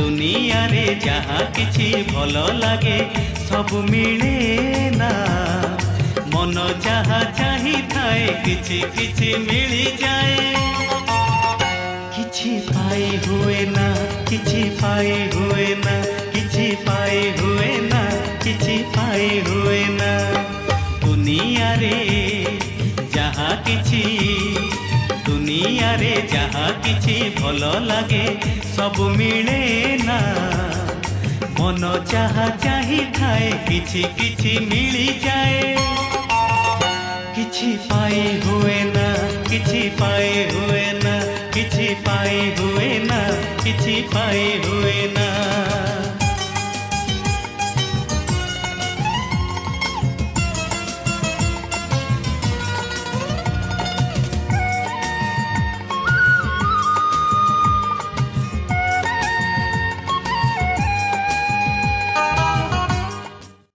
दुनिया रे जहाँ किछि भल लागे सब मिले ना। मन जहाँ चाही थाए किछि किछि मिली जाए। किछि पाई हुए ना किछि पाई हुए ना किछि पाई हुए ना किछि पाई हुए ना। दुनिया रे जहाँ किछि दुनिया रे जहाँ किछि भल लागे सब मिले ना। मन जहाँ चाही थाए किछि किछि मिली जाए। किछि पाई हुए ना किछि पाई हुए ना किछि पाई हुए ना किछि पाई हुए ना।